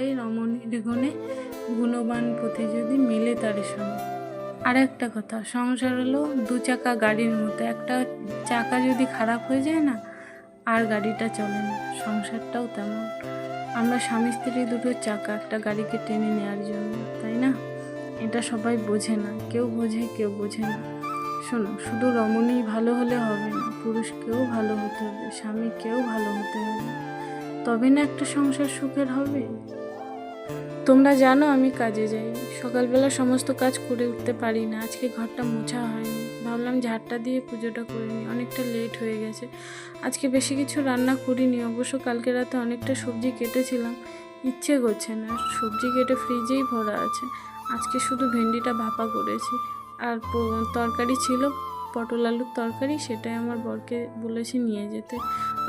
হয় রমণীর গুণে, গুণবান পতি যদি মেলে তার সঙ্গে। আর একটা কথা, সংসার হলো দু চাকা গাড়ির মতো, একটা চাকা যদি খারাপ হয়ে যায় না, আর গাড়িটা চলে না। সংসারটাও তেমন, আমরা স্বামী স্ত্রী দুটো চাকা একটা গাড়িকে টেনে নেওয়ার জন্য, তাই না? এটা সবাই বোঝে না, কেউ বোঝে কেউ বোঝে না। শোনো, শুধু রমণী ভালো হলে হবে না, পুরুষকেও ভালো হতে হবে, স্বামীকেও ভালো হতে হবে, তবে না একটা সংসার সুখের হবে। তোমরা জানো আমি কাজে যাই, সকালবেলা সমস্ত কাজ করে উঠতে পারি না। আজকে ঘরটা মোছা হয়নি, ভাবলাম ঝাড়টা দিয়ে পুজোটা করে নিই, অনেকটা লেট হয়ে গেছে। আজকে বেশি কিছু রান্না করিনি, অবশ্য কালকে রাতে অনেকটা সবজি কেটেছিলাম, ইচ্ছে করছে না, সবজি কেটে ফ্রিজেই ভরা আছে। আজকে শুধু ভেন্ডিটা ভাপা করেছি, আর তরকারি ছিল পটল আলুর তরকারি, সেটাই আমার বরকে বলেছি নিয়ে যেতে।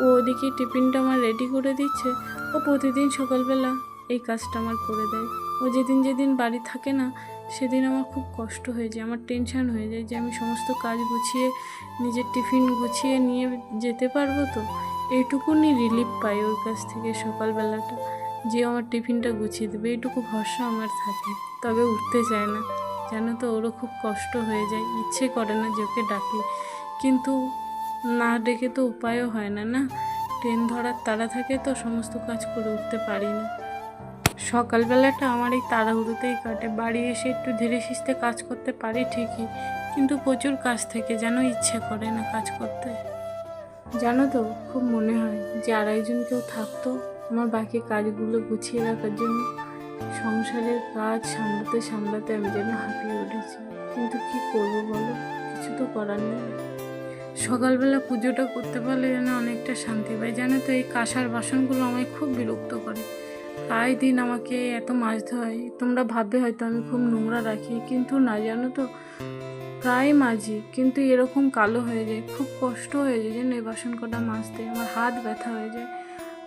ও ওদিকে টিফিনটা আমার রেডি করে দিচ্ছে। ও প্রতিদিন সকালবেলা এই কাজটা আমার করে দেয়। ও যেদিন যেদিন বাড়ি থাকে না, সেদিন আমার খুব কষ্ট হয়ে যায়, আমার টেনশান হয়ে যায় যে আমি সমস্ত কাজ গুছিয়ে নিজের টিফিন গুছিয়ে নিয়ে যেতে পারবো তো। এইটুকুনি রিলিফ পাই ওর কাছ থেকে সকালবেলাটা, যে আমার টিফিনটা গুছিয়ে দেবে, এইটুকু ভরসা আমার থাকে। তবে উঠতে চায় না, জানো তো, ওরও খুব কষ্ট হয়ে যায়, ইচ্ছে করে না যে ওকে ডাকি, কিন্তু না ডেকে তো উপায়ও হয় না, না ট্রেন ধরার তাড়া থাকে, তো সমস্ত কাজ করে উঠতে পারি না। সকালবেলাটা আমার এই তাড়াহুড়োতেই কাটে। বাড়ি এসে একটু ধীরে সুস্থে কাজ করতে পারি ঠিকই, কিন্তু প্রচুর কাজ থেকে যেন ইচ্ছে করে না কাজ করতে। জানো তো, খুব মনে হয় যে আর একজন কেউ থাকতো আমার বাকি কাজগুলো গুছিয়ে রাখার জন্য। সংসারের কাজ সামলাতে সামলাতে আমি যেন হাঁপিয়ে উঠেছি, কিন্তু কি করবো বলো, কিছু তো করার নেই। সকালবেলা পুজোটা করতে পারলে যেন অনেকটা শান্তি পাই। জানো তো, এই কাঁসার বাসনগুলো আমায় খুব বিরক্ত করে, প্রায় দিন আমাকে এত মাজতে হয়। তোমরা ভাববে হয়তো আমি খুব নোংরা রাখি, কিন্তু না, জানো তো, প্রায় মাজি, কিন্তু এরকম কালো হয়ে যায়, খুব কষ্ট হয়ে যায় যেন এই বাসন কটা মাজতে, আমার হাত ব্যথা হয়ে যায়।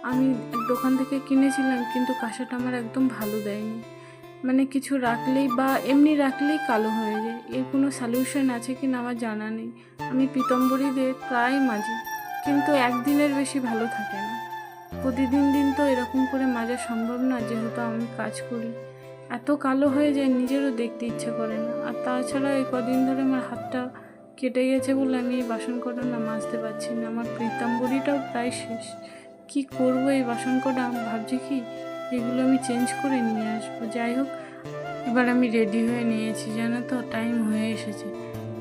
আমি দোকান থেকে কিনেছিলাম, কিন্তু কাঁসাটা আমার একদম ভালো দেয়নি, মানে কিছু রাখলেই বা এমনি রাখলেই কালো হয়ে যায়। এর কোনো সলিউশন আছে কি না আমার জানা নেই। আমি পিতম্বরী দিয়ে প্রায় মাজি, কিন্তু একদিনের বেশি ভালো থাকে না। প্রতিদিন দিন তো এরকম করে মাজা সম্ভব না, যেহেতু আমি কাজ করি। এত কালো হয়ে যায় নিজেরও দেখতে ইচ্ছে করে না। আর তাছাড়া এই কদিন ধরে আমার হাতটা কেটে গেছে বলে আমি এই বাসন কটা না মাজতে পারছি না। আমার পিতাম্বরীটাও প্রায় শেষ, কি করব এই বাসন কটা, ভাবছি কি এগুলো আমি চেঞ্জ করে নিয়ে আসবো। যাই হোক, এবার আমি রেডি হয়ে নিয়েছি, জানো তো, টাইম হয়ে এসেছে,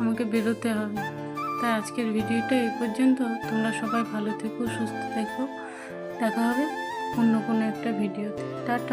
আমাকে বেরোতে হবে। তাই আজকের ভিডিওটা এই পর্যন্ত। তোমরা সবাই ভালো থেকো, সুস্থ থেকো, দেখা হবে অন্য কোনো একটা ভিডিওতে। টাটা।